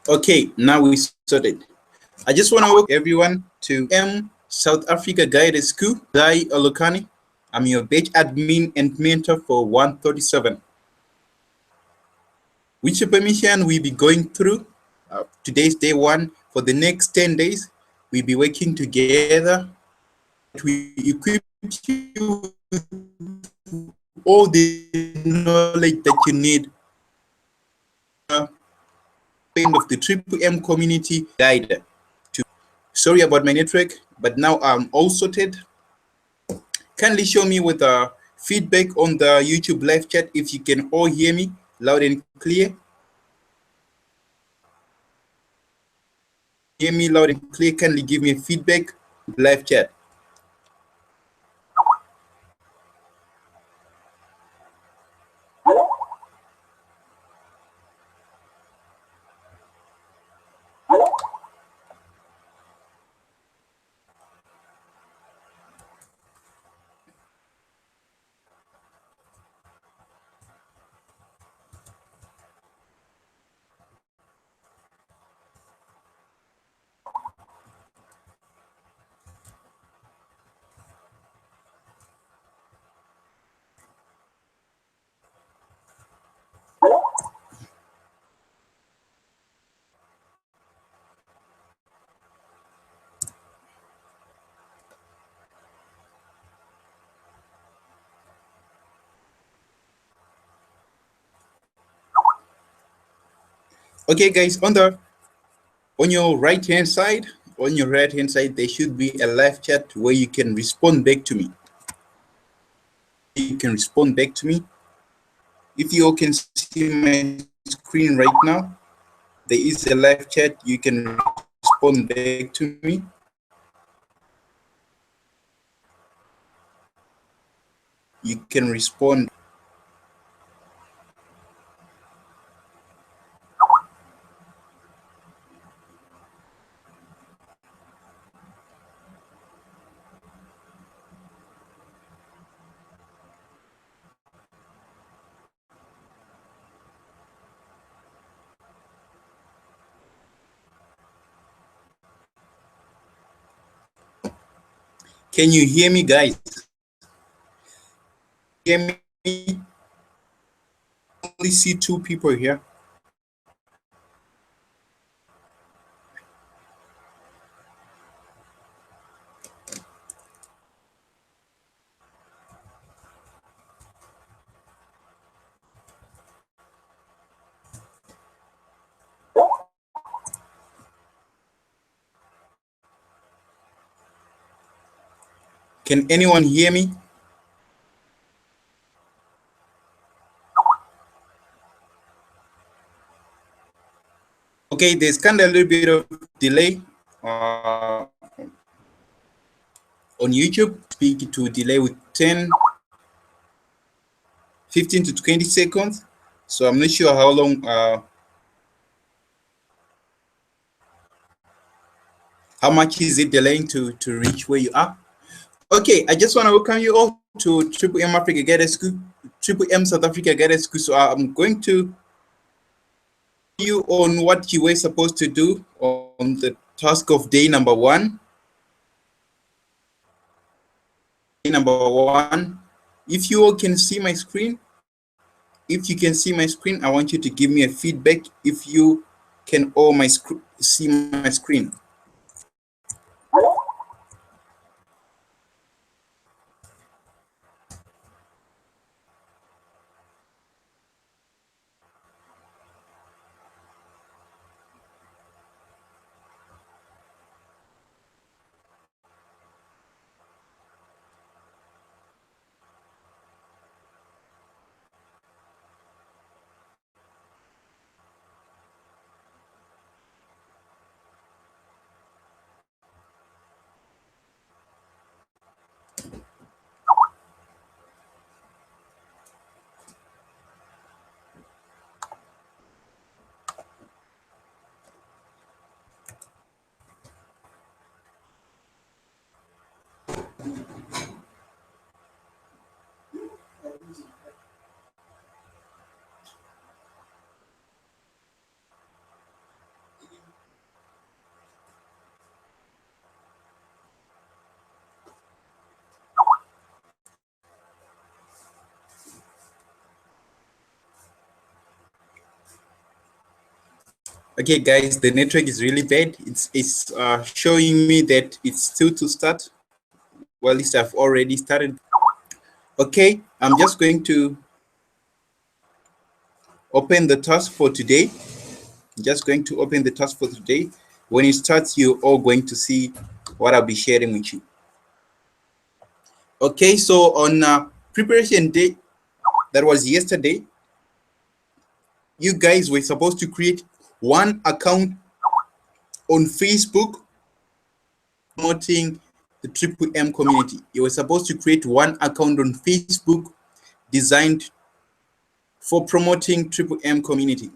Okay, now we started. I just want to welcome everyone to South Africa Guided School. Zai Olokani. I'm your batch admin and mentor for 137. With your permission, we'll be going through today's day one. For the next 10 days, we'll be working together. We equip you with all the knowledge that you need of the Triple M community guide. Sorry about my network, but now I'm all sorted. Kindly show me with feedback on the YouTube live chat if you can all hear me loud and clear. Hear me loud and clear. Kindly give me feedback live chat. Okay, guys, on your right hand side, there should be a live chat where you can respond back to me. If you all can see my screen right now, there is a live chat. You can respond back to me. You can respond. Can you hear me, guys? Hear me? I only see two people here. Can anyone hear me? Okay, there's kind of a little bit of delay on YouTube. Speak to delay with 15 to 20 seconds. So I'm not sure how long, how much is it delaying to reach where you are? Okay, I just want to welcome you all to Triple M Africa Guided School, Triple M South Africa Guided School. So I'm going to you on what you were supposed to do on the task of day number one. If you all can see my screen, I want you to give me a feedback if you can all see my screen. Okay, guys, the network is really bad. It's showing me that it's still to start. Well, at least I've already started. Okay, I'm just going to open the task for today. Just going to open the task for today. When it starts, you're all going to see what I'll be sharing with you. Okay, so on preparation day, that was yesterday, you guys were supposed to create one account on Facebook promoting the Triple M community. You were supposed to create one account on Facebook designed for promoting Triple M community.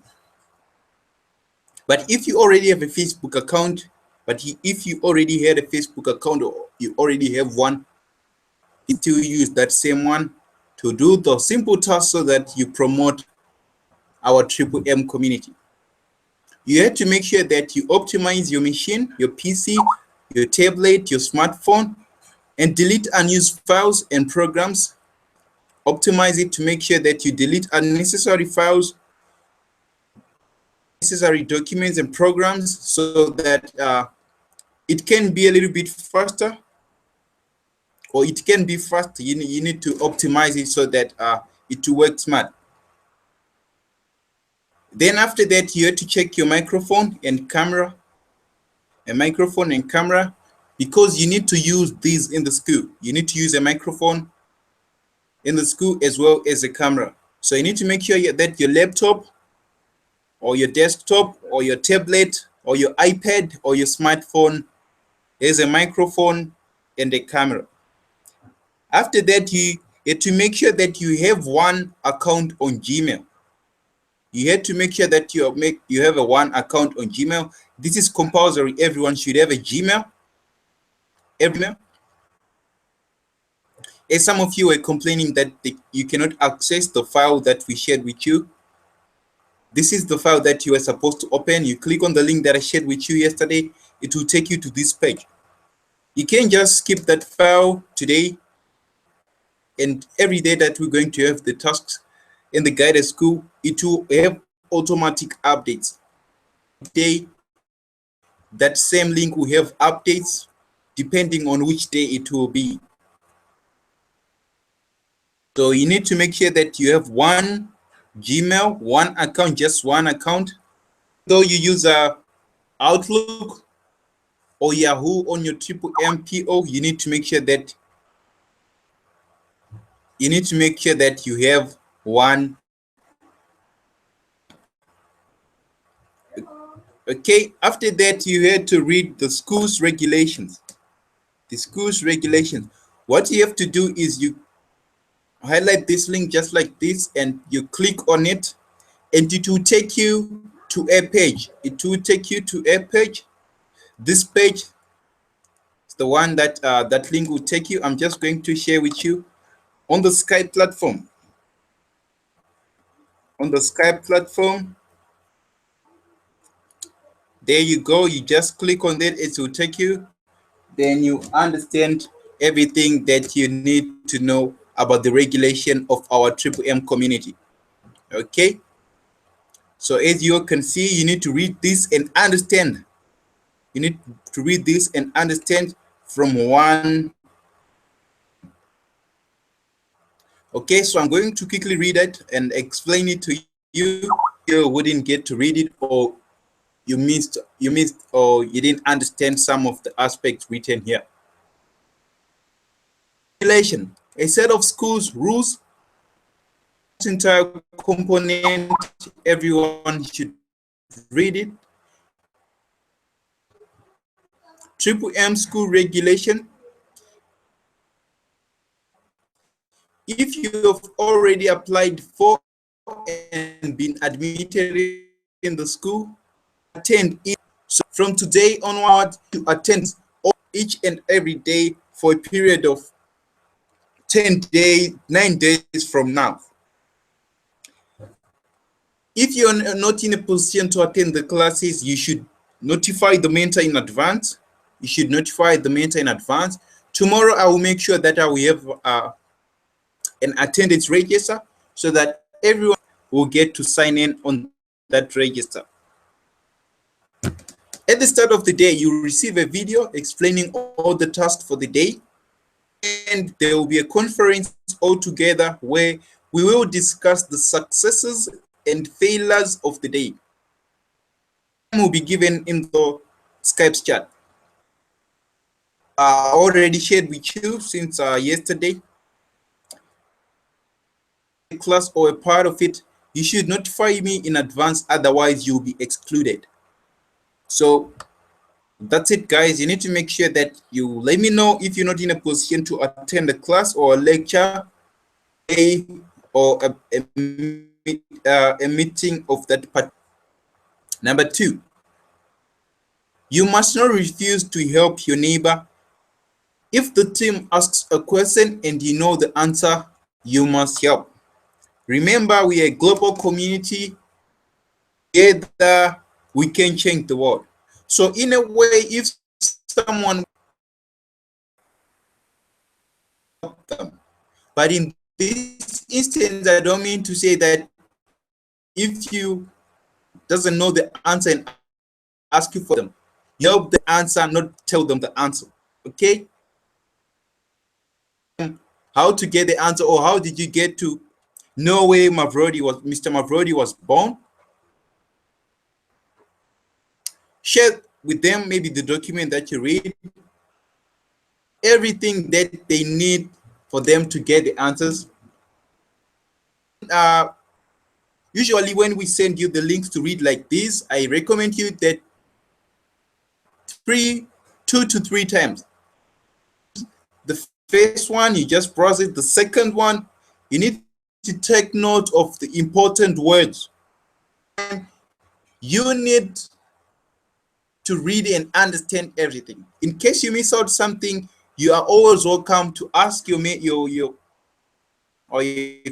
But if you already have a Facebook account, if you already had a Facebook account or you already have one, you still use that same one to do the simple task so that you promote our Triple M community. You have to make sure that you optimize your machine, your PC, your tablet, your smartphone, and delete unused files and programs. Optimize it to make sure that you delete unnecessary files, necessary documents and programs so that it can be a little bit faster, or it can be fast. You need to optimize it so that it will work smart. Then after that, you have to check your microphone and camera, because you need to use these in the school. You need to use a microphone in the school as well as a camera. So you need to make sure that your laptop or your desktop or your tablet or your iPad or your smartphone has a microphone and a camera. After that, you have to make sure that you have one account on Gmail. You have to make sure that you have a one account on Gmail. This is compulsory. Everyone should have a Gmail. As some of you were complaining that you cannot access the file that we shared with you. This is the file that you are supposed to open. You click on the link that I shared with you yesterday. It will take you to this page. You can just skip that file today, and every day that we're going to have the tasks in the guided school, it will have automatic updates. Day, that same link will have updates depending on which day it will be. So you need to make sure that you have one Gmail, one account, just one account. Though you use Outlook or Yahoo on your Triple MPO, you need to make sure that you have one. Okay, after that, you had to read the school's regulations. The school's regulations. What you have to do is you highlight this link just like this, and you click on it, and it will take you to a page. It will take you to a page. This page is the one that that link will take you. I'm just going to share with you on the Skype platform. On the Skype platform, there you go. You just click on that. It will take you. Then you understand everything that you need to know about the regulation of our Triple M community. Okay. So as you can see, you need to read this and understand. You need to read this and understand from one. Okay, so I'm going to quickly read it and explain it to you. You wouldn't get to read it, or you missed, or you didn't understand some of the aspects written here. Regulation: a set of schools rules, entire component. Everyone should read it. Triple M school regulation. If you have already applied for and been admitted in the school, attend it. So from today onward, to attend each and every day for a period of 10 days, 9 days from now. If you're not in a position to attend the classes, you should notify the mentor in advance. You should notify the mentor in advance. Tomorrow, I will make sure that I will have an attendance register so that everyone will get to sign in on that register. At the start of the day, you receive a video explaining all the tasks for the day, and there will be a conference all together where we will discuss the successes and failures of the day. Will be given in the Skype chat. I already shared with you since yesterday. Class or a part of it, you should notify me in advance, otherwise you'll be excluded. So that's it, guys. You need to make sure that you let me know if you're not in a position to attend a class or a lecture or a meeting of that part. Number 2, you must not refuse to help your neighbor. If the team asks a question and you know the answer, you must help. Remember, we are a global community. Together, we can change the world. So in a way, if someone help them, but in this instance, I don't mean to say that if you doesn't know the answer and ask you for them, you help the answer, not tell them the answer. Okay? How to get the answer, or how did you get to know where Mr. Mavrodi was born? Share with them maybe the document that you read, everything that they need for them to get the answers. Usually when we send you the links to read like this, I recommend you that 2 to 3 times. The first one, you just browse it. The second one, you need to take note of the important words. You need to read and understand everything. In case you miss out something, you are always welcome to ask your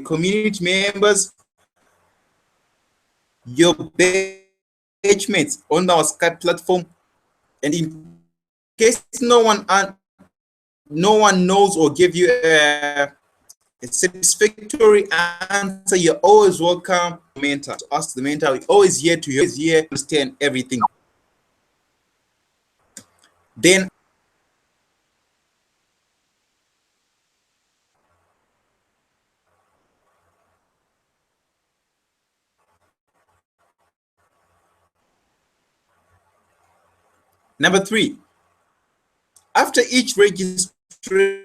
community members, your batchmates on our Skype platform, and in case no one knows or give you a satisfactory answer, you're always welcome to mentor. To ask the mentor. We're always here to understand everything. Then number 3, after each registration,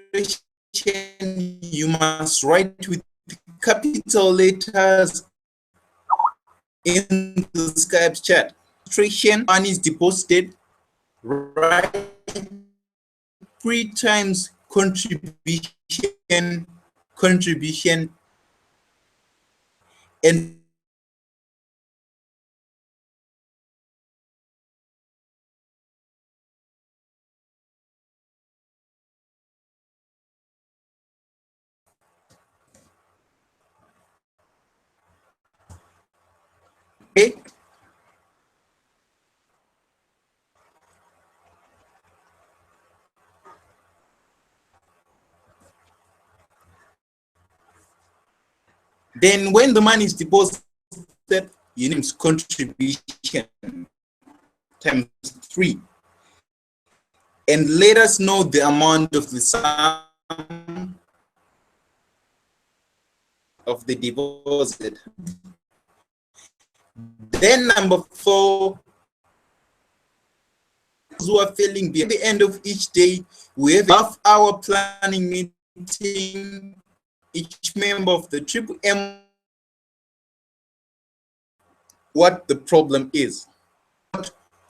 you must write with capital letters in the Skype chat. Registration money is deposited, write 3 times contribution, and okay. Then when the money is deposited, you name contribution times 3, and let us know the amount of the sum of the deposit. Then number 4, who are feeling at the end of each day, we have a half-hour planning meeting. Each member of the Triple M, what the problem is,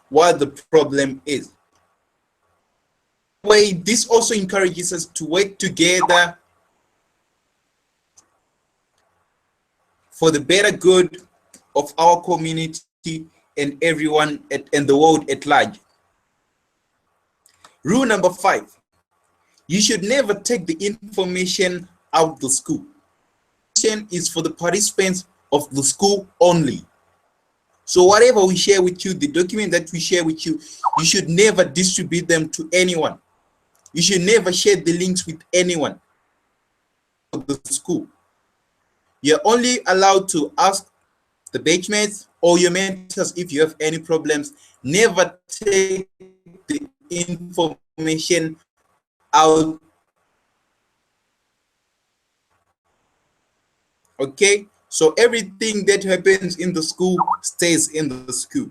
what the problem is. Way this also encourages us to work together for the better good of our community and everyone and the world at large. Rule number 5, you should never take the information out of the school. Is for the participants of the school only. So whatever we share with you, the document that we share with you, you should never distribute them to anyone. You should never share the links with anyone of the school. You're only allowed to ask the batchmates or your mentors if you have any problems. Never take the information out. Okay, so everything that happens in the school stays in the school.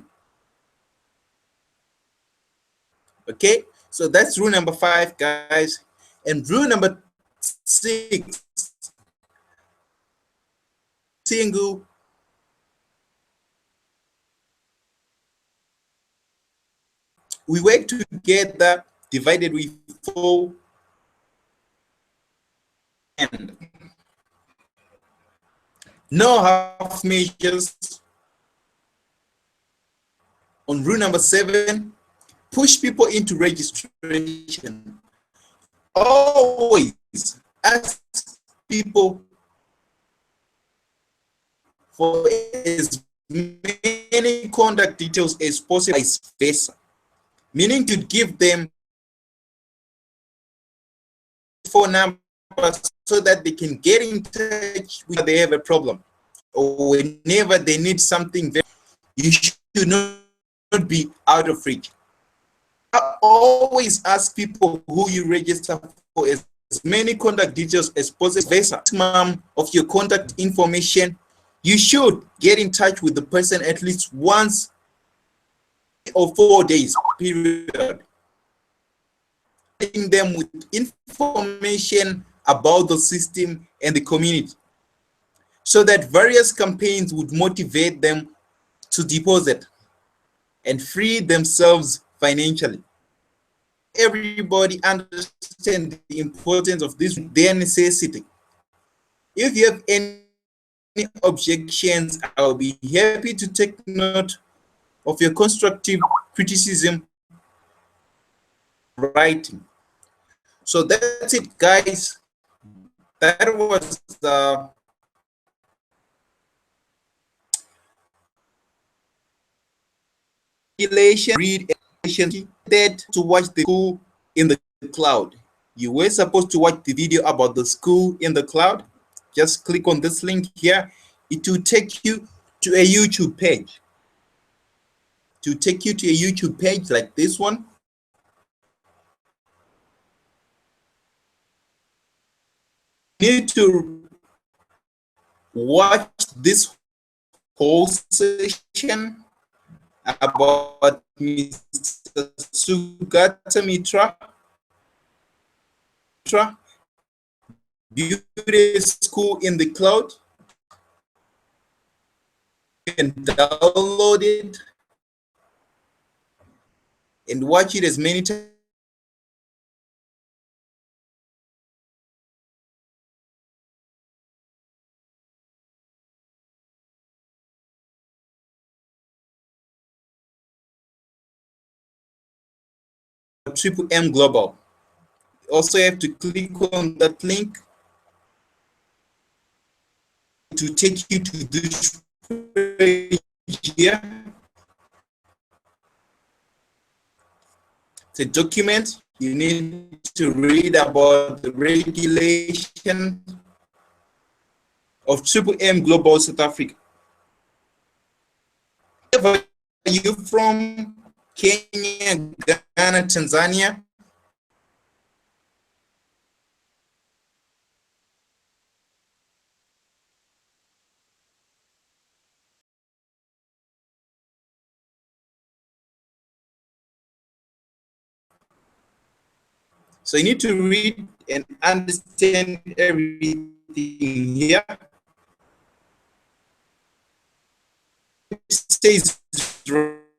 Okay, so that's rule number 5, guys. And rule number 6, single. We work together, divided we fall, and no half measures. On rule number 7, push people into registration. Always ask people for as many contact details as possible, vice versa, meaning to give them phone numbers so that they can get in touch when they have a problem or whenever they need something. You should not be out of reach. I always ask people who you register for as many contact details as possible. Maximum of your contact information. You should get in touch with the person at least once or 4 days period. Them with information about the system and the community, so that various campaigns would motivate them to deposit and free themselves financially. Everybody understand the importance of this, their necessity. If you have any objections, I'll be happy to take note of your constructive criticism writing. So that's it, guys. That was the read that to watch the school in the cloud. You were supposed to watch the video about the school in the cloud. Just click on this link here. It will take you to a YouTube page. To take you to a YouTube page like this one. You need to watch this whole session about Mr. Sugata Mitra, Beauty School in the Cloud. You can download it and watch it as many times. Triple M Global. Also have to click on that link to take you to this page here. It's a document. You need to read about the regulation of Triple M Global South Africa. Where are you from? Kenya, Ghana, Tanzania? So you need to read and understand everything here. It says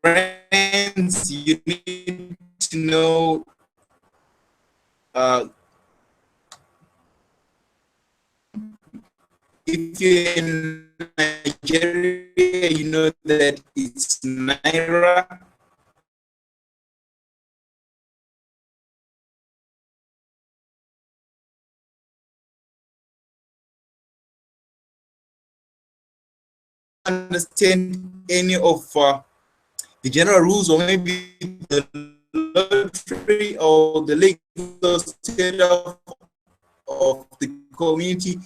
friends, you need to know if you're in Nigeria, you know that it's Naira. Understand any of the general rules, or maybe the lottery or the legal setup of the community,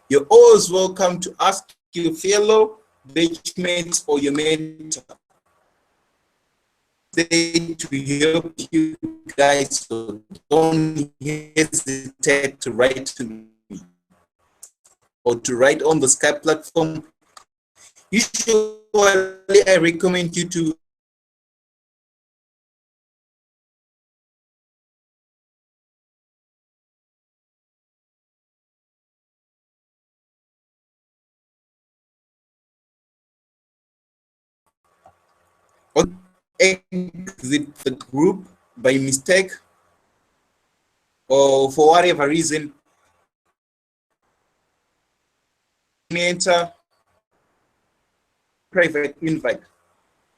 you're always welcome to ask your fellow batchmates or your mentor. They to help you guys, so don't hesitate to write to me or to write on the Skype platform. Usually, I recommend you to exit the group by mistake or for whatever reason. Enter private invite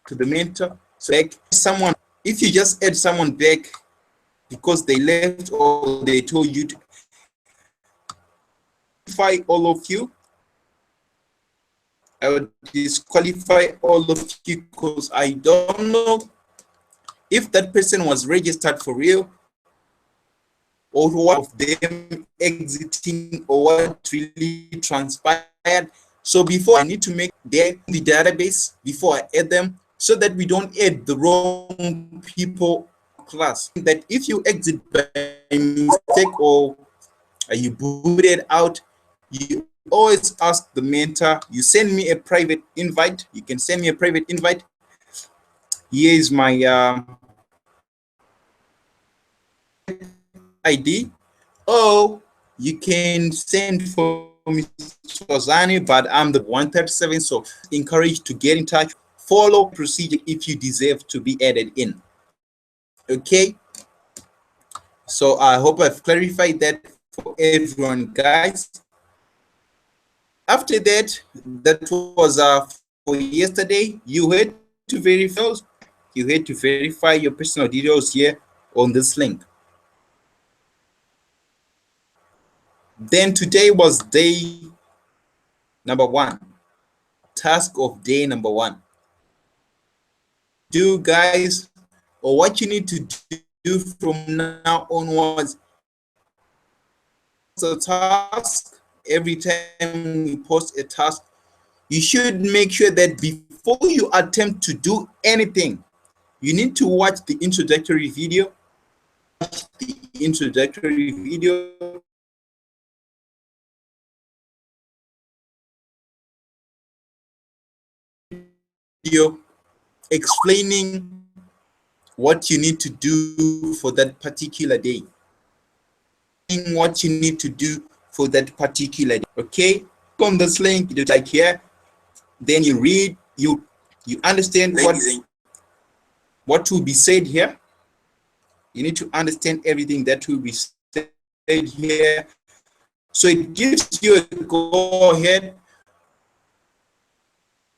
to the mentor. So like someone, if you just add someone back because they left or they told you to disqualify all of you, I would disqualify all of you because I don't know if that person was registered for real or what of them exiting or what really transpired. So before I need to make the database before I add them, so that we don't add the wrong people class. That if you exit by mistake or you booted out, you always ask the mentor, you send me a private invite. You can send me a private invite. Here is my ID. Oh, you can send for Mr. Ozani, but I'm the 137, so encouraged to get in touch. Follow procedure if you deserve to be added in. Okay, so I hope I've clarified that for everyone, guys. After that, that was for yesterday. You had to verify. You had to verify your personal details here on this link. Then today was day number 1. Task of day number 1. Do guys, or what you need to do from now onwards, a task. Every time we post a task, you should make sure that before you attempt to do anything, you need to watch the introductory video. The introductory video explaining what you need to do for that particular day. What you need to do for that particular day. Okay, click on this link, you like here, then you read, you understand what will be said here. You need to understand everything that will be said here. So it gives you a go ahead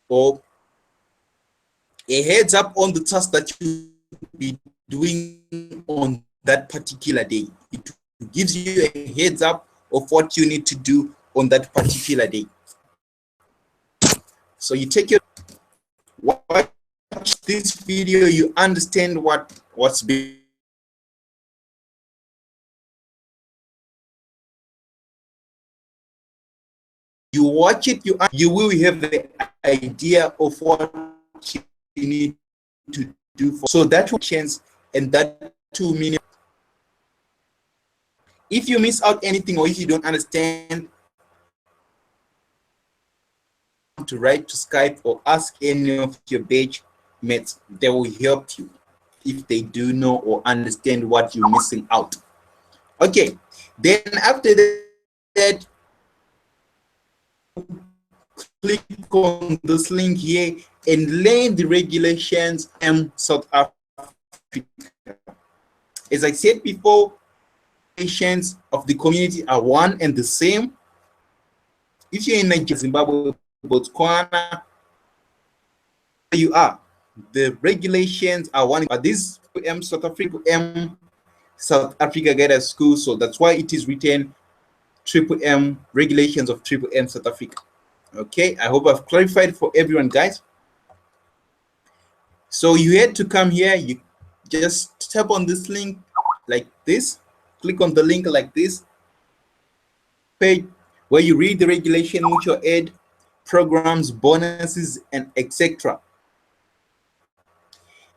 or a heads up on the task that you will be doing on that particular day. It gives you a heads up of what you need to do on that particular day. So you take your watch this video, you understand what's being. You watch it, you will have the idea of what you need to do. So that will change, and that 2 minutes. If you miss out anything or if you don't understand, to write to Skype or ask any of your batch mates. They will help you if they do know or understand what you're missing out. Okay, then after that, click on this link here and learn the regulations in South Africa. As I said before, regulations of the community are one and the same. If you're in Nigeria, Zimbabwe, Botswana, you are, the regulations are one. But this South Africa Guided School, so that's why it is written M regulations of M South Africa. Okay, I hope I've clarified for everyone, guys. So you had to come here, you just tap on this link like this, click on the link like this, page where you read the regulation, mutual aid, programs, bonuses, and etc.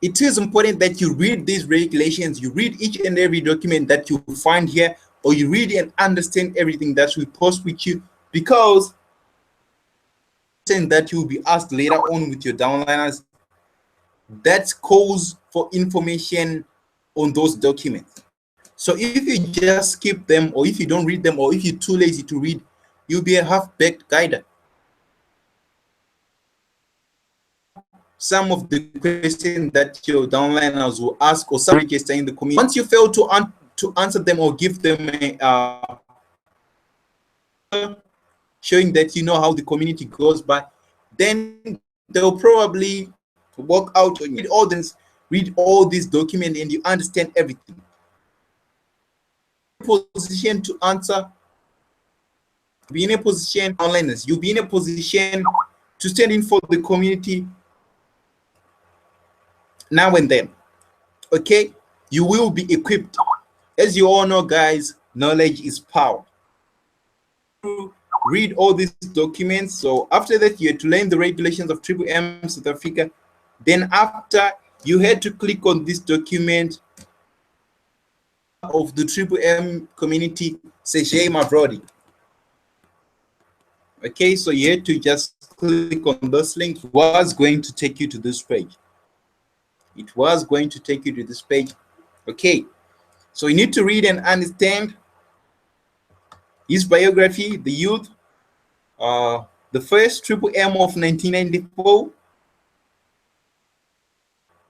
It is important that you read these regulations, you read each and every document that you find here, or you read and understand everything that we post with you, because that you will be asked later on with your downliners, that's calls for information on those documents. So if you just skip them, or if you don't read them, or if you're too lazy to read, you'll be a half-baked guide. Some of the questions that your downliners will ask, or some register in the community. Once you fail to answer them or give them a showing that you know how the community goes by, then they'll probably work out on you. Read all these documents and you understand everything. Position to answer, be in a position, onliners, you'll be in a position to stand in for the community now and then. Okay, you will be equipped. As you all know, guys, knowledge is power. Read all these documents. So after that, you had to learn the regulations of Triple M South Africa. Then after, you had to click on this document of the Triple M community, Sejay Mavrodi. Okay, so you had to just click on this link. It was going to take you to this page. It was going to take you to this page. Okay, so you need to read and understand his biography, the youth, the first Triple M of 1994,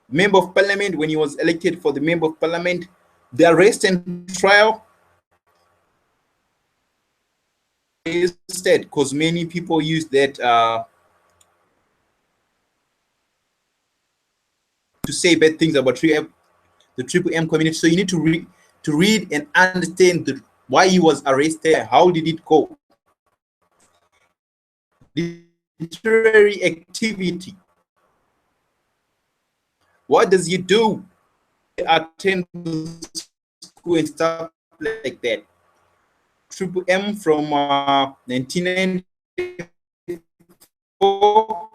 member of parliament when he was elected for the member of parliament, the arrest and trial. Instead, because many people use that to say bad things about the Triple M community. So you need to read and understand why he was arrested, how did it go. Literary activity. What does he do? Attend school and stuff like that. Triple M from 1994.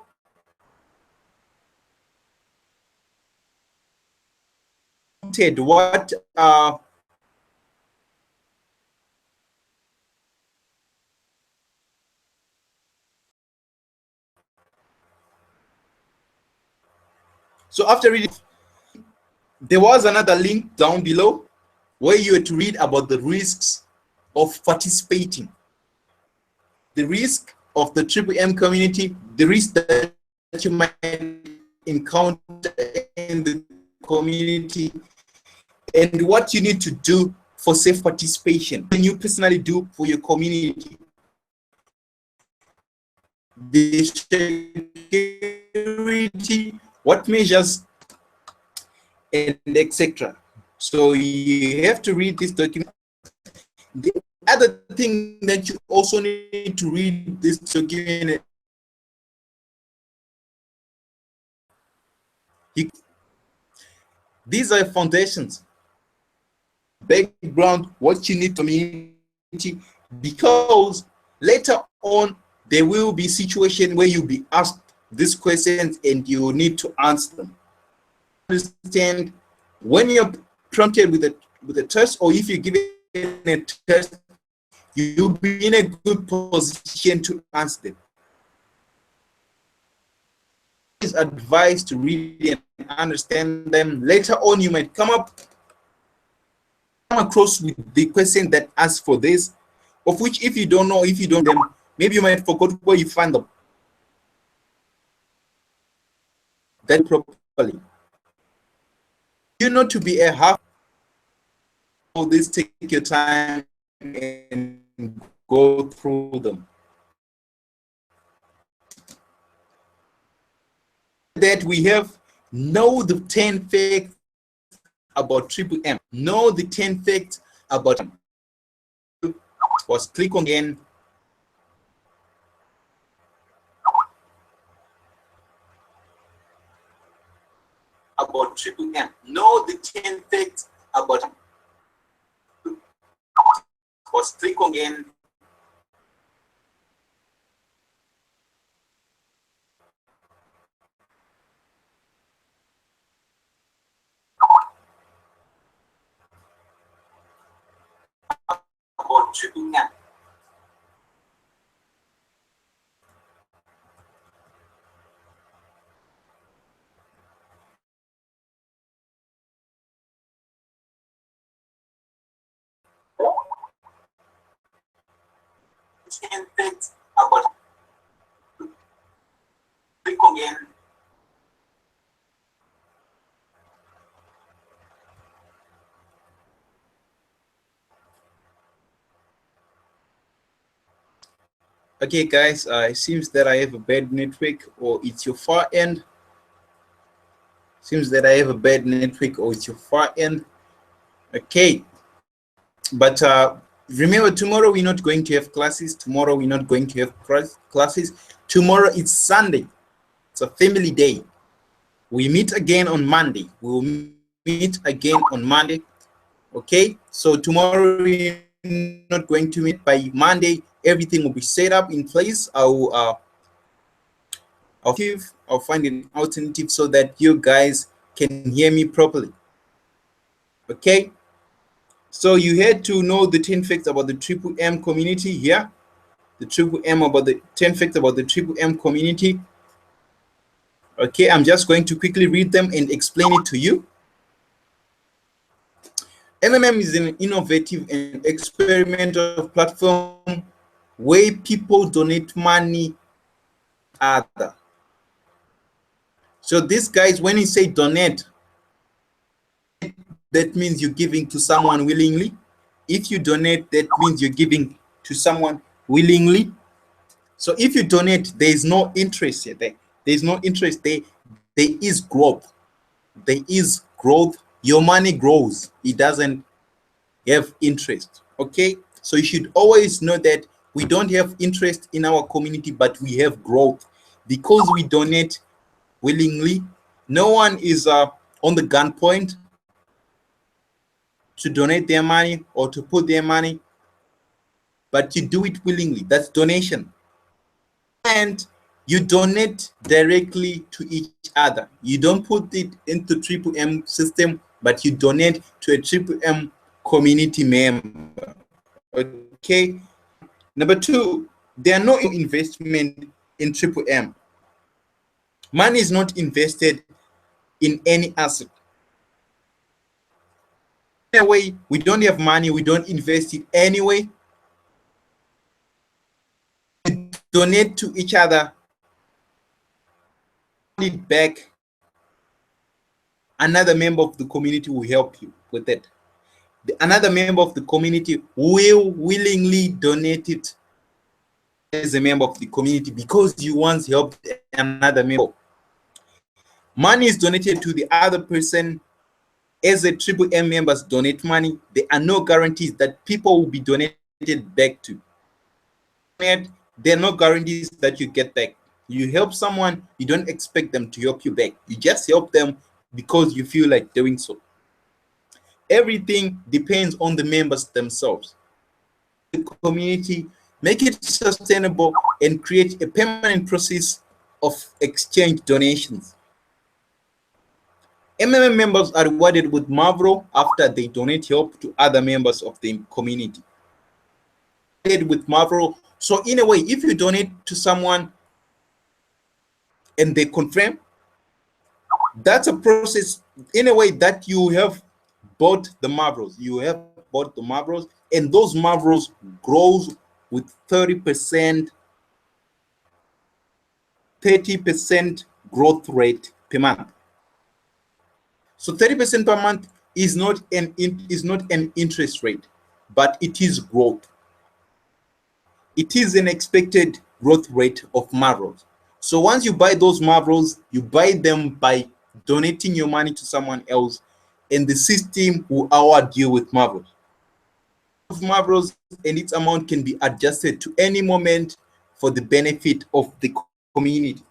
What so after reading, there was another link down below where you had to read about the risks of participating, the risk of the Triple M community, the risk that you might encounter in the community, and what you need to do for safe participation. What you personally do for your community, the security, what measures, and etc. So you have to read this document. The other thing that you also need to read this document, these are foundations, background, what you need community, because later on there will be situation where you'll be asked these questions and you need to answer them. Understand when you're prompted with a test, or if you're given a test, you'll be in a good position to answer them. It's advised to read and understand them. Later on, you might come across with the question that asks for this, of which if you don't know, if you don't them, maybe you might forget where you find them. That properly. You know, to be a half. All this, take your time and go through them. That we have know the 10 facts about Triple M. Know the 10 facts about him. Was click on again. About Triple M. Know the 10 facts about him. Was click on again. Okay, guys, it seems that I have a bad network, or it's your far end. Seems that I have a bad network, or it's your far end. Okay, but remember, tomorrow we're not going to have classes. Tomorrow we're not going to have classes. Tomorrow it's Sunday. It's a family day. We meet again on Monday. We will meet again on Monday. Okay, so tomorrow we're not going to meet. By Monday, everything will be set up in place. I'll find an alternative so that you guys can hear me properly. Okay, so you had to know the 10 facts about the Triple M community here. The Triple M, about the 10 facts about the Triple M community. Okay, I'm just going to quickly read them and explain it to you. MMM is an innovative and experimental platform where people donate money to others. So these guys, when you say donate, that means you're giving to someone willingly. If you donate, that means you're giving to someone willingly. So if you donate, there is no interest here. There's no interest. There is growth. There is growth. Your money grows. It doesn't have interest. Okay, so you should always know that we don't have interest in our community, but we have growth because we donate willingly. No one is on the gunpoint to donate their money or to put their money, but you do it willingly. That's donation. And you donate directly to each other. You don't put it into Triple M system, but you donate to a Triple M community member. Okay. Number two, there are no investment in Triple M. Money is not invested in any asset. Anyway, we don't have money, we don't invest it anyway. We donate to each other, it back. Another member of the community will help you with it. Another member of the community will willingly donate it as a member of the community because you once helped another member. Money is donated to the other person. As the Triple M members donate money, there are no guarantees that people will be donated back to. There are no guarantees that you get back. You help someone, you don't expect them to help you back. You just help them because you feel like doing so. Everything depends on the members themselves. The community, make it sustainable and create a permanent process of exchange donations. MMM members are rewarded with Mavro after they donate help to other members of the community. With Mavro, so in a way, if you donate to someone and they confirm, that's a process in a way that you have bought the Mavros. You have bought the Mavros, and those Mavros grows with 30% growth rate per month. So 30% per month is not an interest rate, but it is growth. It is an expected growth rate of Mavros. So once you buy those Mavros, you buy them by donating your money to someone else, and the system will award you with Mavros. Mavros and its amount can be adjusted to any moment for the benefit of the community.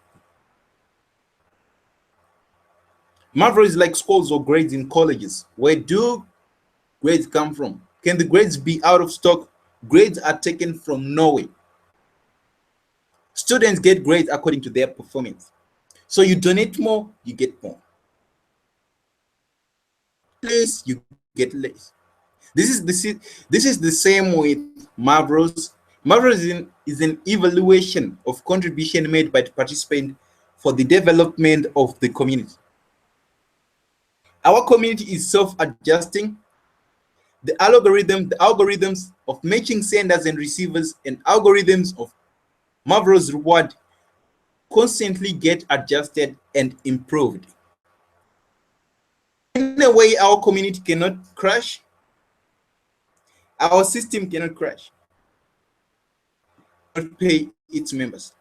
Mavro is like scores or grades in colleges. Where do grades come from? Can the grades be out of stock? Grades are taken from Norway. Students get grades according to their performance. So you donate more, you get more. Less, you get less. This is the same with Mavros. Mavros is an evaluation of contribution made by the participant for the development of the community. Our community is self-adjusting. The algorithms of matching senders and receivers and algorithms of Mavros reward constantly get adjusted and improved. In a way, our community cannot crash. Our system cannot crash. Not pay its members.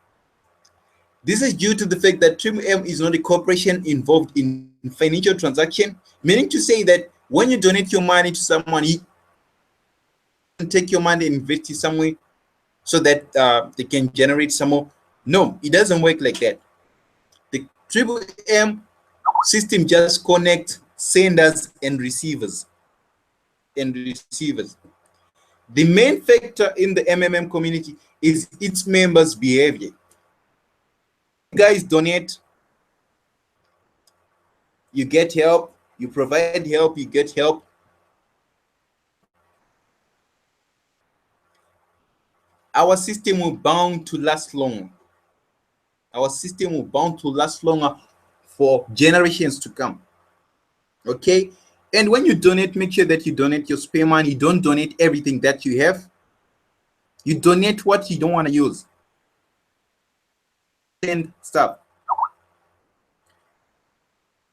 This is due to the fact that M is not a corporation involved in financial transaction, meaning to say that when you donate your money to someone, you can take your money and invest it somewhere so that they can generate some more. No, it doesn't work like that. The M system just connects senders and receivers. The main factor in the MMM community is its members' behavior. You guys donate, you get help, you provide help, you get help. Our system will bound to last longer. Our system will bound to last longer for generations to come. Okay? And when you donate, make sure that you donate your spare money. You don't donate everything that you have. You donate what you don't want to use. And stuff.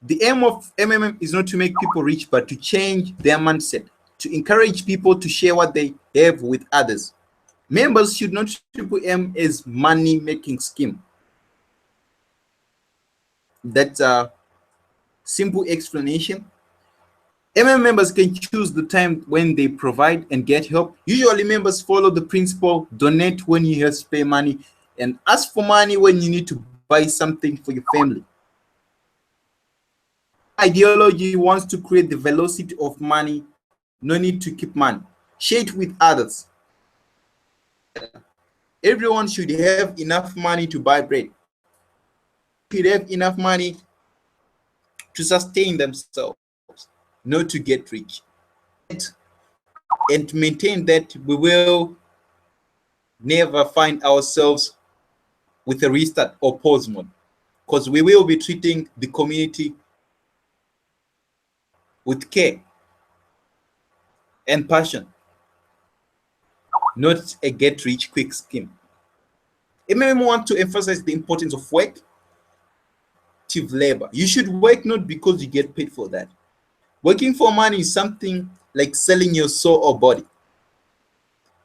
The aim of MMM is not to make people rich, but to change their mindset, to encourage people to share what they have with others. Members should not treat M as money-making scheme. That's a simple explanation. MM members can choose the time when they provide and get help. Usually members follow the principle, donate when you have spare money and ask for money when you need to buy something for your family. Ideology wants to create the velocity of money, no need to keep money. Share it with others. Everyone should have enough money to buy bread. Should have enough money to sustain themselves, not to get rich. And to maintain that, we will never find ourselves with a restart or pause mode, because we will be treating the community with care and passion, not a get rich quick scheme. MMM want to emphasize the importance of work, active labor. You should work not because you get paid for that. Working for money is something like selling your soul or body.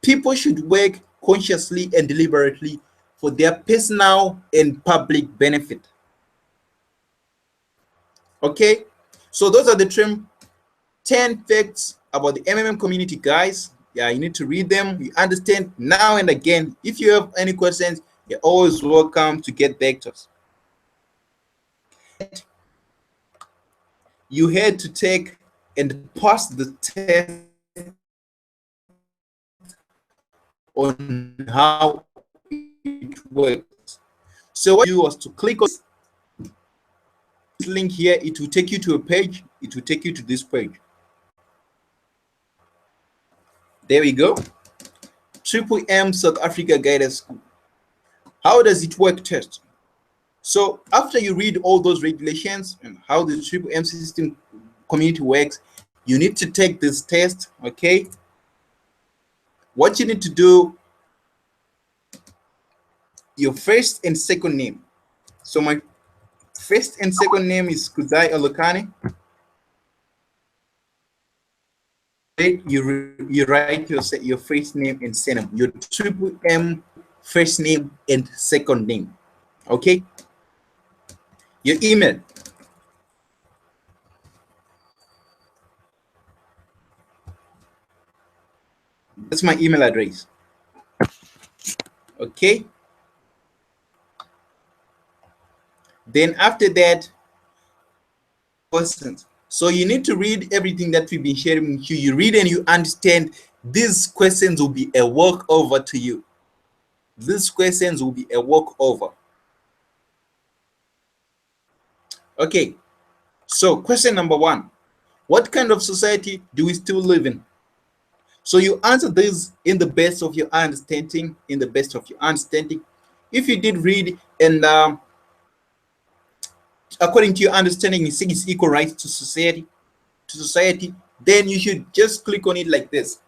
People should work consciously and deliberately for their personal and public benefit. Okay, so those are the 10 facts about the MMM community, guys. Yeah, you need to read them. You understand now and again. If you have any questions, you're always welcome to get back to us. You had to take and pass the test on how it works. So what you do was to click on this link here. It will take you to a page. It will take you to this page. There we go. M South Africa Guidance School. How does it work test? So after you read all those regulations and how the M system community works, you need to take this test. Okay, what you need to do, your first and second name. So my first and second name is Kudai Olokane. You write your first name and surname, your M first name and second name. Okay, your email. That's my email address. Okay, then after that, questions. So you need to read everything that we've been sharing with you. You read and you understand. These questions will be a walkover to you. These questions will be a walkover. Okay, so question number 1. What kind of society do we still live in? So you answer this in the best of your understanding, If you did read and according to your understanding, it is equal rights to society, then you should just click on it like this.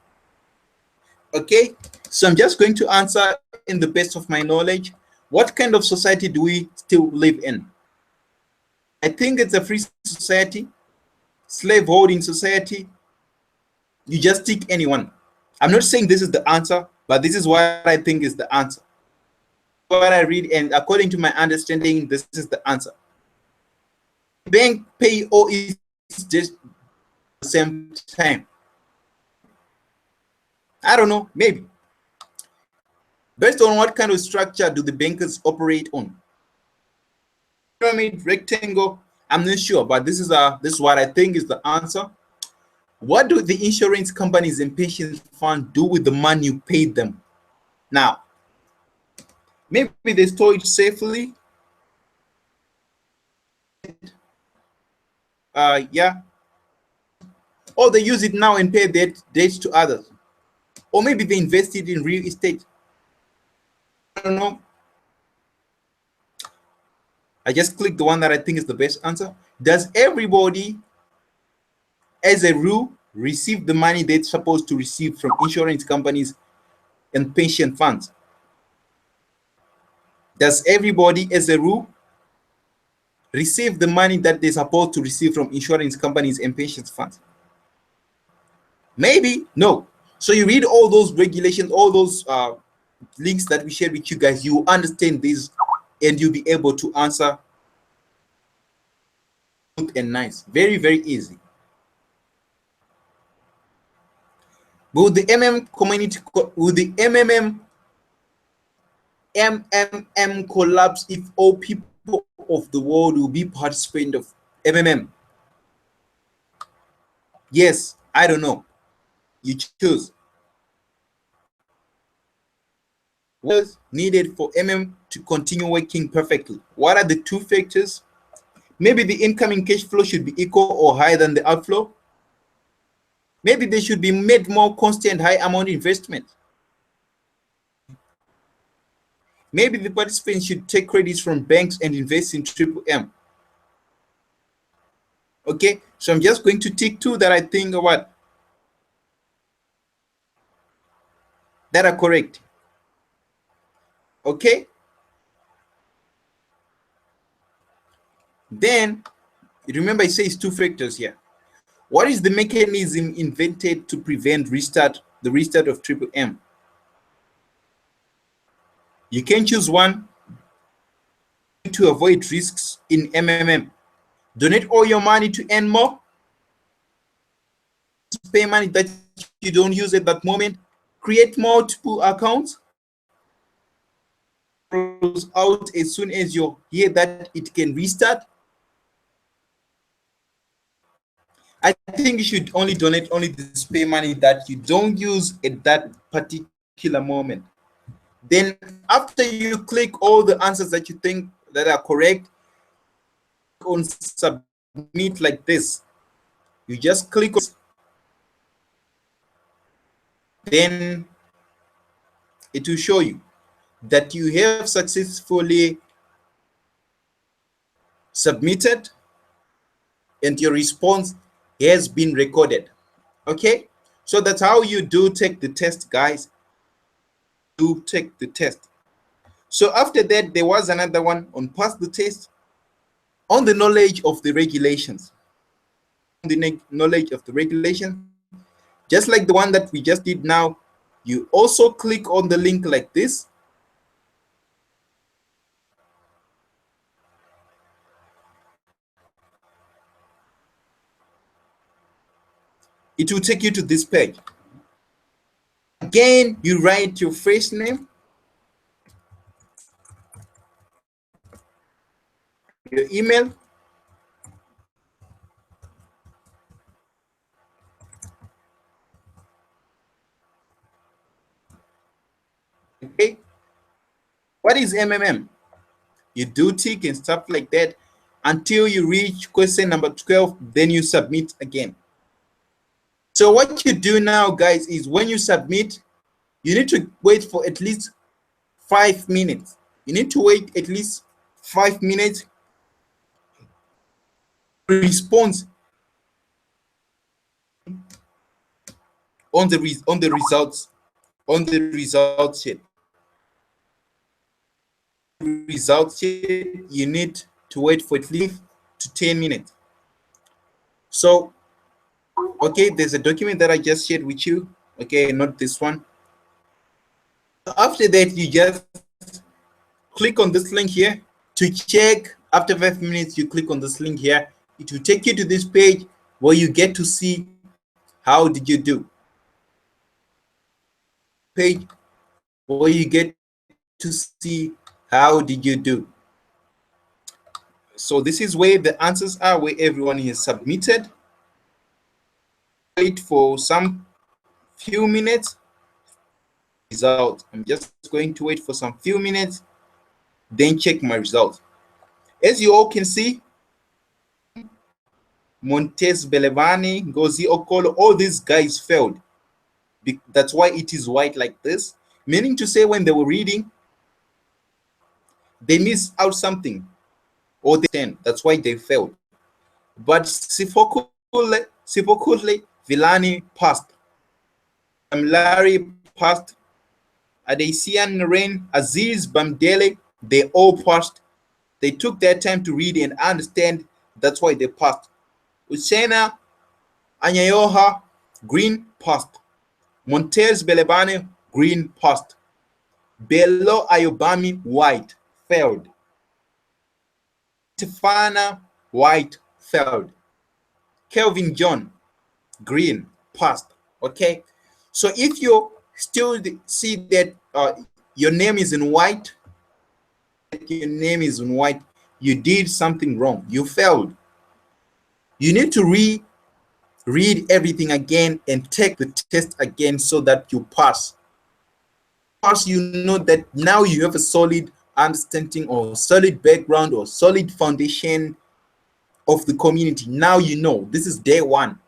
Okay, so I'm just going to answer in the best of my knowledge. What kind of society do we still live in? I think it's a free society, slave holding society. You just tick anyone. I'm not saying this is the answer, but this is what I think is the answer. What I read, and according to my understanding, this is the answer. Bank pay or is just the same time. I don't know, maybe. Based on what kind of structure do the bankers operate on? Pyramid, rectangle, I'm not sure, but this is what I think is the answer. What do the insurance companies and pension funds do with the money you paid them? Now, maybe they store it safely. Yeah. Or they use it now and pay debt to others. Or maybe they invested in real estate. I don't know. I just click the one that I think is the best answer. Does everybody, as a rule, receive the money they're supposed to receive from insurance companies and pension funds? Does everybody, as a rule, receive the money that they're supposed to receive from insurance companies and pension funds? Maybe, no. So you read all those regulations, all those links that we shared with you guys, you understand this, and you'll be able to answer and nice. Very, very easy. Will the MMM collapse if all people of the world will be participants of MMM? Yes, I don't know. You choose. What is needed for MM to continue working perfectly? What are the two factors? Maybe the incoming cash flow should be equal or higher than the outflow. Maybe they should be made more constant high amount investment. Maybe the participants should take credits from banks and invest in triple M. Okay, so I'm just going to tick two that I think are what? That are correct. Okay. Then remember it says two factors here. What is the mechanism invented to prevent the restart of triple M? You can choose one to avoid risks in MMM. Donate all your money to earn more. Pay money that you don't use at that moment. Create multiple accounts. Out as soon as you hear that it can restart. I think you should only donate this pay money that you don't use at that particular moment. Then after you click all the answers that you think that are correct, on submit like this. You just click on, then it will show you that you have successfully submitted and your response has been recorded. Okay, so that's how you do take the test, guys. Do take the test. So after that, there was another one on pass the test on the knowledge of the regulations. The knowledge of the regulation, just like the one that we just did now, you also click on the link like this. It will take you to this page. Again, you write your first name, your email, okay. What is MMM? You do tick and stuff like that until you reach question number 12, then you submit again. So what you do now, guys, is when you submit, you need to wait for at least 5 minutes. You need to wait at least 5 minutes. Response on the results sheet. Results sheet, you need to wait for at least to 10 minutes. So, okay, there's a document that I just shared with you. Okay, not this one. After that, you just click on this link here to check. After 5 minutes, you click on this link here. It will take you to this page where you get to see how did you do. Page where you get to see how did you do. So this is where the answers are, where everyone is submitted. Wait for some few minutes. Result. I'm just going to wait for some few minutes, then check my result. As you all can see, Montes Belevani, Ngozi Okolo, all these guys failed. That's why it is white like this, meaning to say when they were reading, they missed out something, or they didn't. That's why they failed. But Sifokule, Vilani passed. Larry passed. Adesian Naren, Aziz Bamdele, they all passed. They took their time to read and understand. That's why they passed. Usena Anyayoha, green, passed. Montez Belebane, green, passed. Bello Ayobami, white, failed. Stefana, white, failed. Kelvin John, green, passed. Okay, so if you still see that your name is in white, you did something wrong, you failed. You need to read everything again and take the test again so that you pass. You know that now you have a solid understanding or solid background or solid foundation of the community. Now you know this is day one.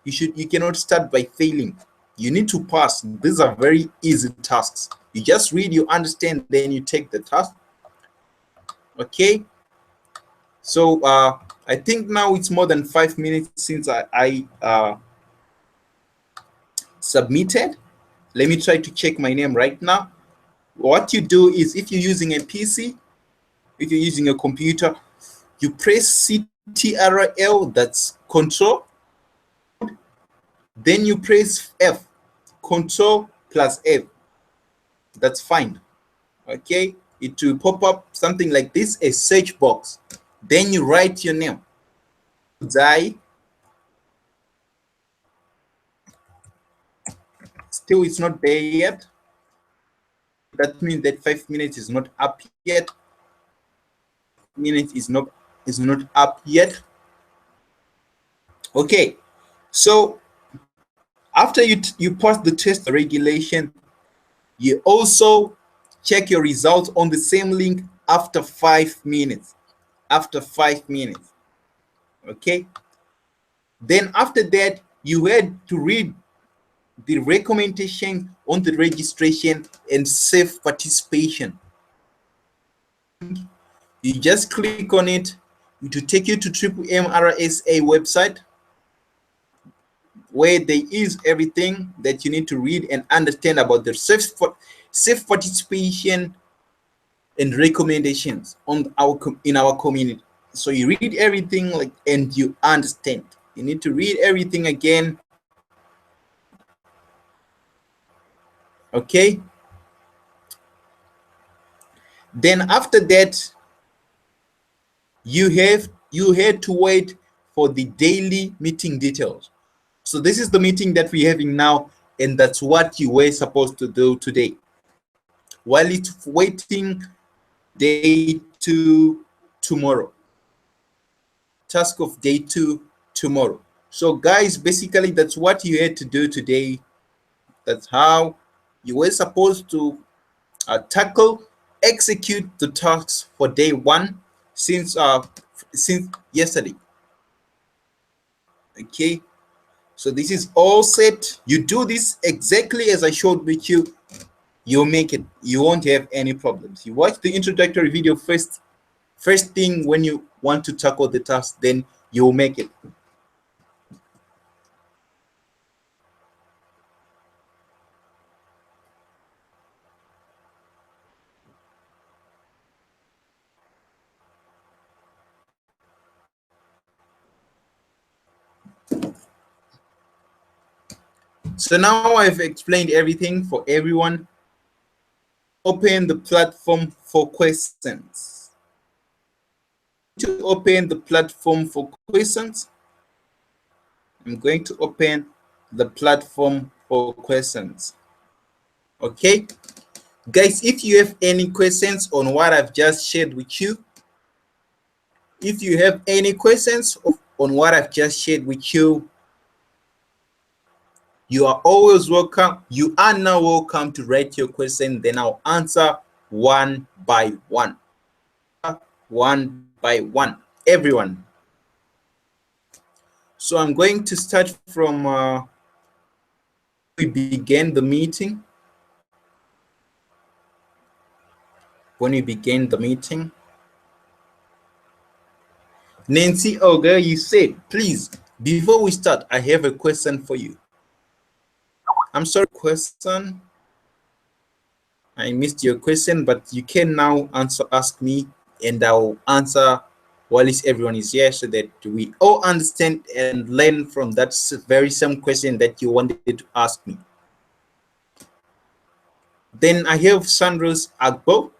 You cannot start by failing. You need to pass. These are very easy tasks. You just read, you understand, then you take the task. Okay, so I think now it's more than 5 minutes since I submitted. Let me try to check my name right now. What you do is, if you're using a PC, if you're using a computer, you press CTRL, that's control, then you press F, control plus F, that's fine. Okay, it will pop up something like this, a search box. Then you write your name. Zai. Still, it's not there yet. That means that 5 minutes is not up yet. Minutes is not up yet. Okay, so after you pass the test regulation, you also check your results on the same link after 5 minutes. After 5 minutes. Okay, then after that, you had to read the recommendation on the registration and safe participation. You just click on it. It will take you to MRSA website, where there is everything that you need to read and understand about the safe participation and recommendations in our community. So you read everything and you understand. You need to read everything again. Okay. Then after that, you had to wait for the daily meeting details. So this is the meeting that we're having now, and that's what you were supposed to do today. While it's waiting, day 2 tomorrow. Task of day 2 tomorrow. So guys, basically that's what you had to do today. That's how you were supposed to execute the tasks for day 1 since yesterday. Okay, So this is all set. You do this exactly as I showed with you, you'll make it. You won't have any problems. You watch the introductory video first thing when you want to tackle the task, then you'll make it. So now I've explained everything for everyone. Open the platform for questions. To open the platform for questions, I'm going to open the platform for questions. Okay, guys, if you have any questions on what I've just shared with you, if you have any questions on what I've just shared with you, you are always welcome. You are now welcome to write your question, then I'll answer one by one. One by one, everyone. So I'm going to start from we began the meeting. When we began the meeting, Nancy Oga, you said, please, before we start, I have a question for you. I'm sorry, question. I missed your question, but you can now ask me, and I'll answer while everyone is here so that we all understand and learn from that very same question that you wanted to ask me. Then I have Sandros Agbo.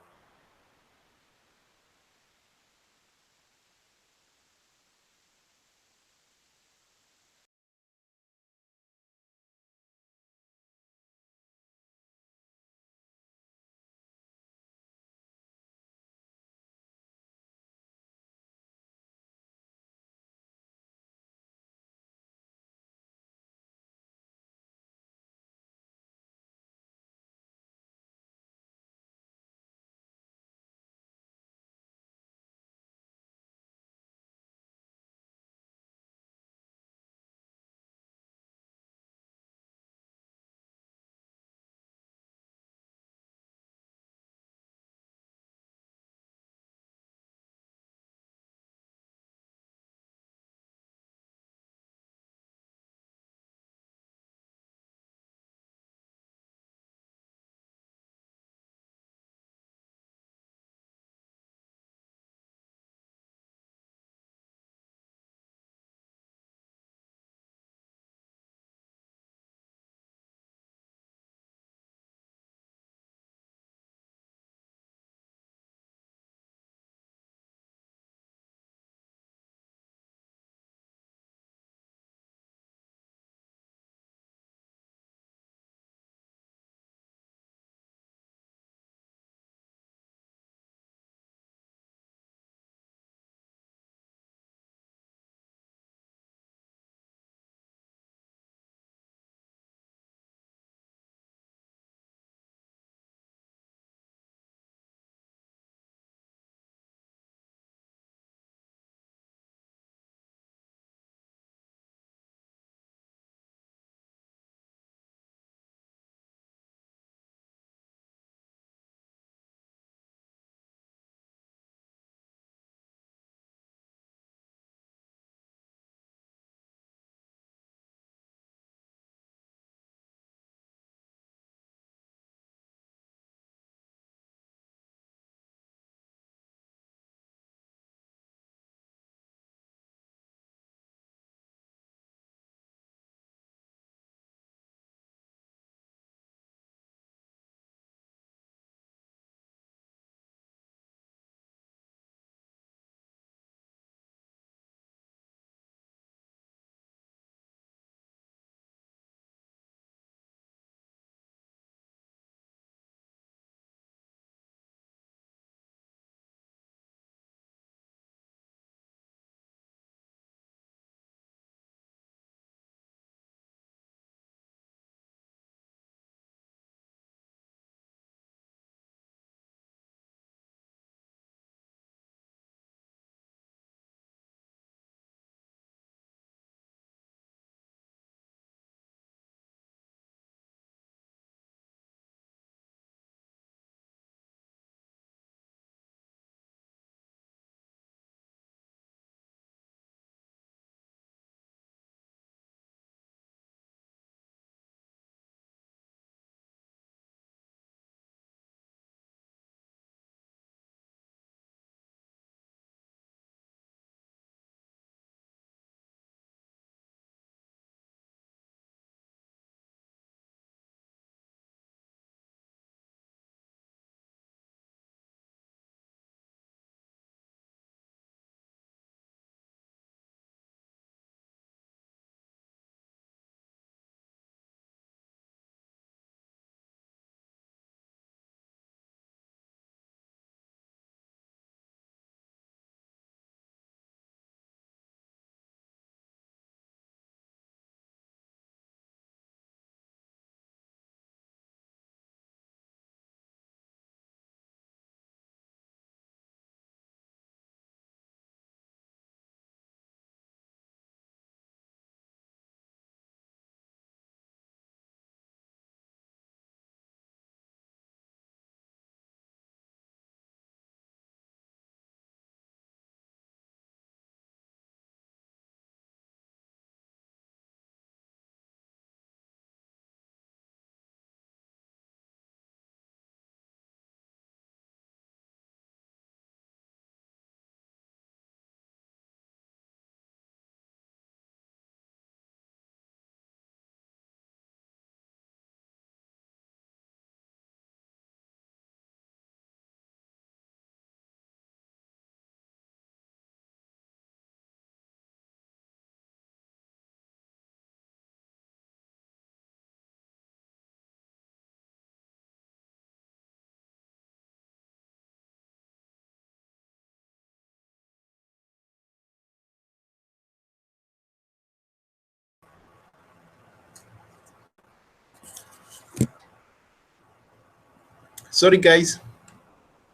Sorry guys,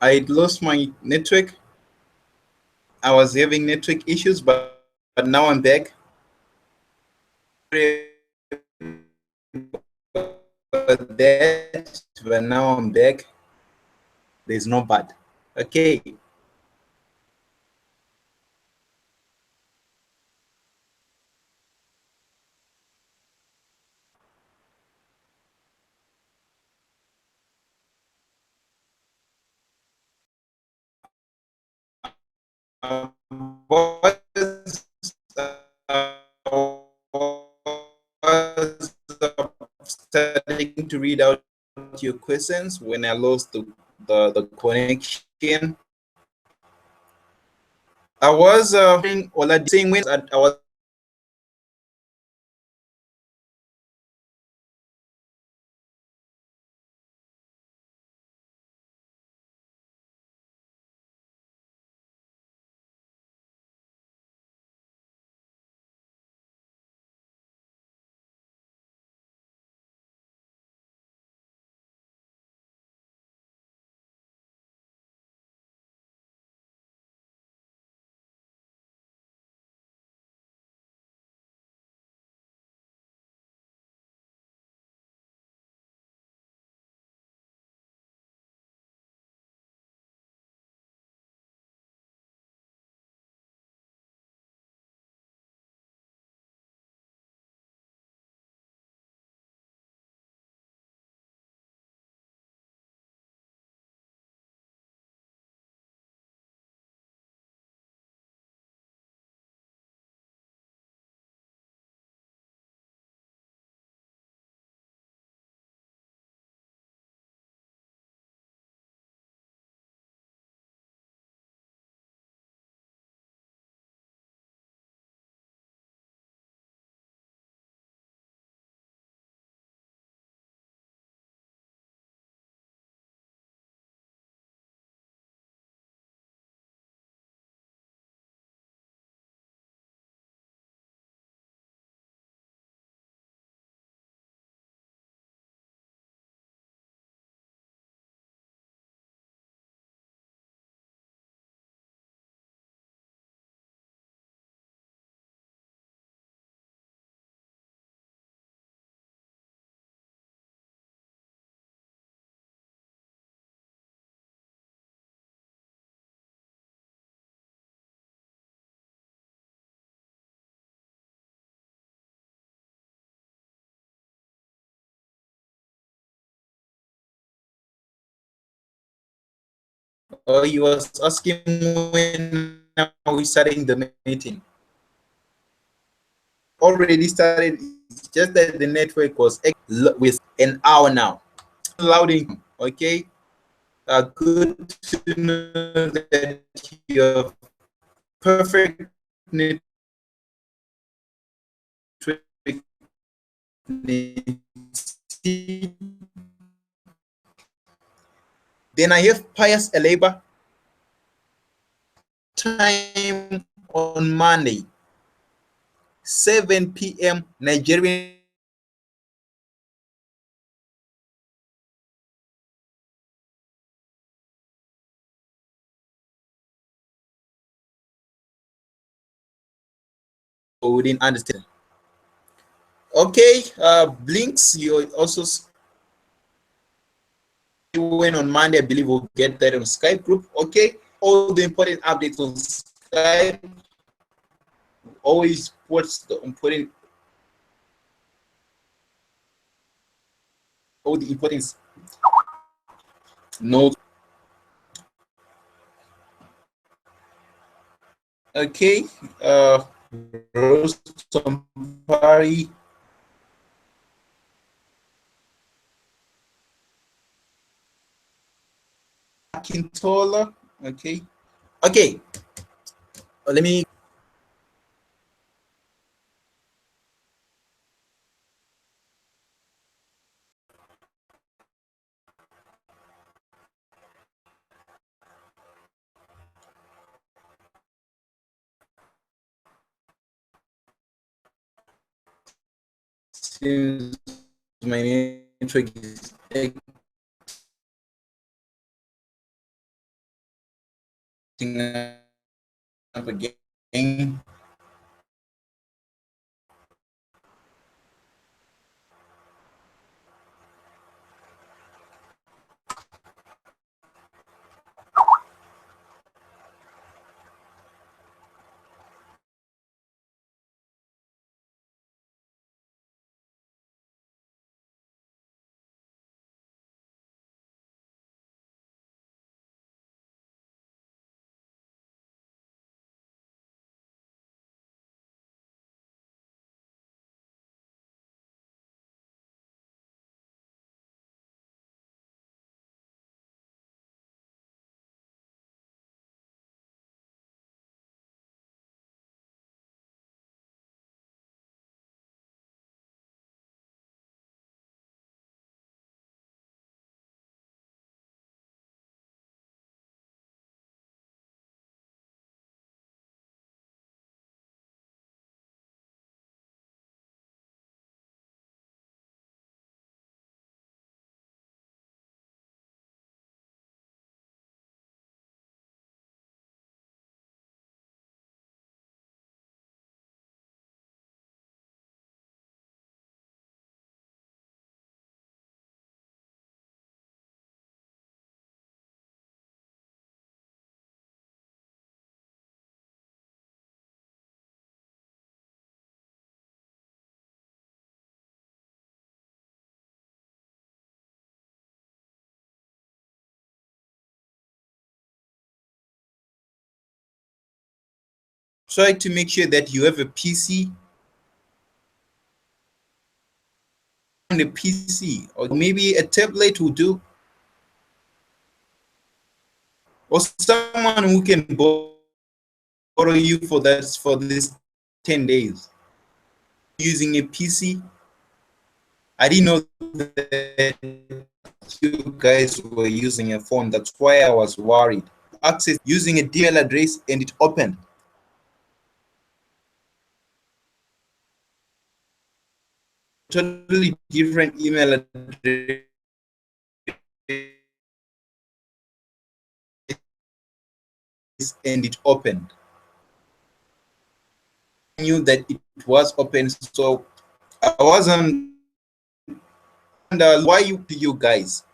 I lost my network. I was having network issues, but now I'm back. But now I'm back. There's no but. Okay. Was, was starting to read out your questions when I lost the connection. I was saying when I was he was asking when are we starting the meeting. Already started. It's just that the network was with an hour now. Loading. Okay. Good to know that you have perfect network. Then I have Pius Eleba. Time on Monday, 7 p.m. Nigerian. We didn't understand. Okay, Blinks, you also went on Monday. I believe we'll get that on Skype group. Okay, all the important updates on Skype. Always what's the important, all the importance notes. Okay, Rose Tompari. Akintola. Okay. Okay. Let me. Since my network is up again. Try to make sure that you have a PC, or maybe a tablet will do, or someone who can borrow you for this 10 days. Using a PC, I didn't know that you guys were using a phone. That's why I was worried. Access using a DL address and it opened. Totally different email address and it opened. I knew that it was open, so I wasn't why you guys.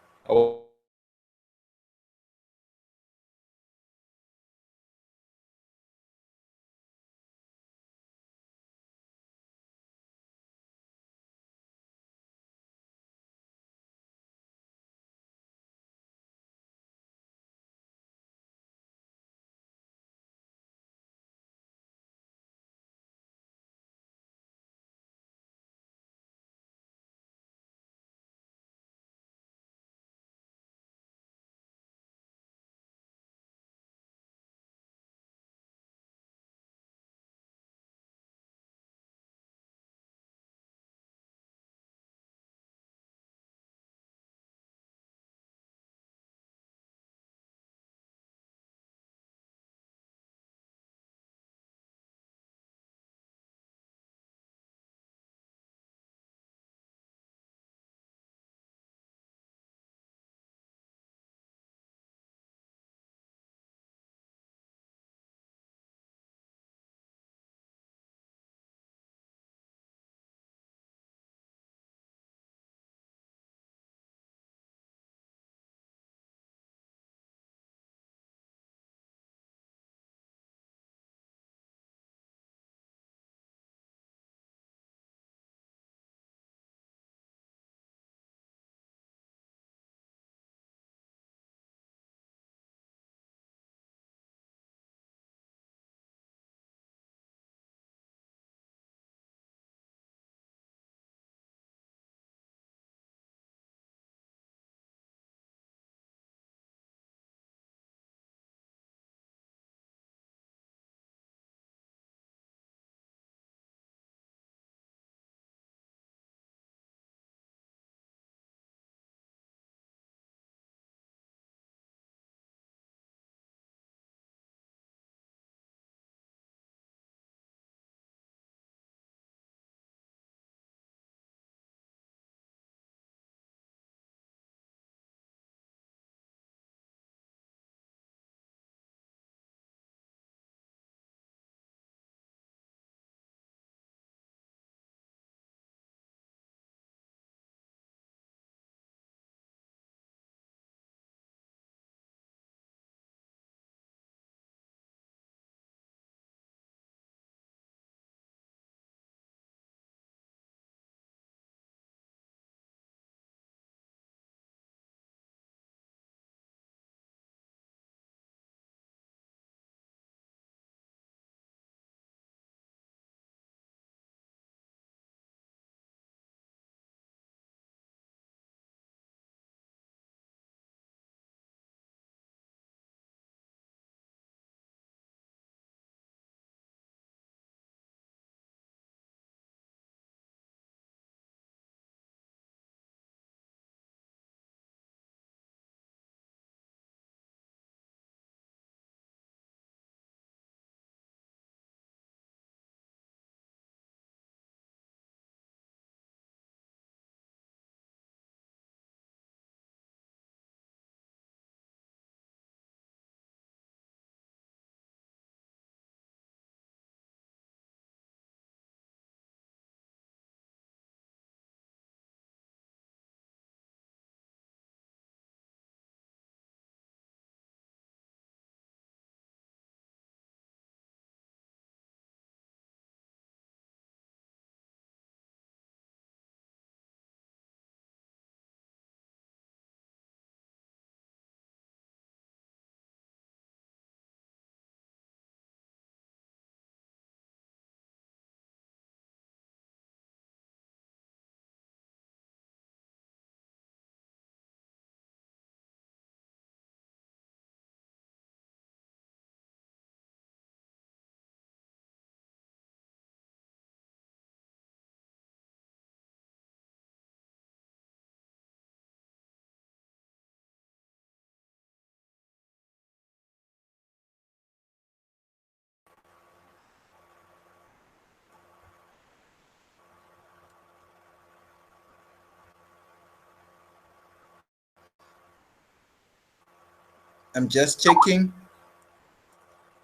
I'm just checking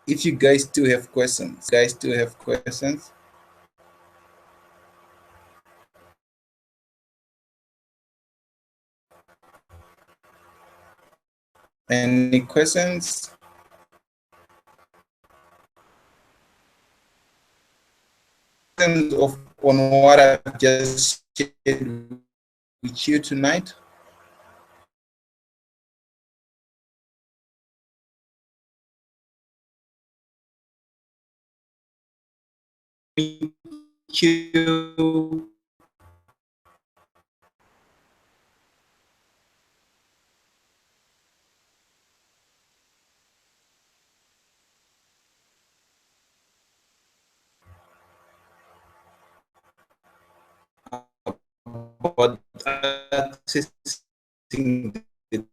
if you guys do have questions. Any questions? Of on what I've just shared with you tonight? You about accessing the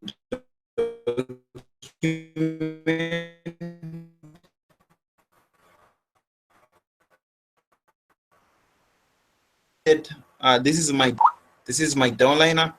document. This is my downliner.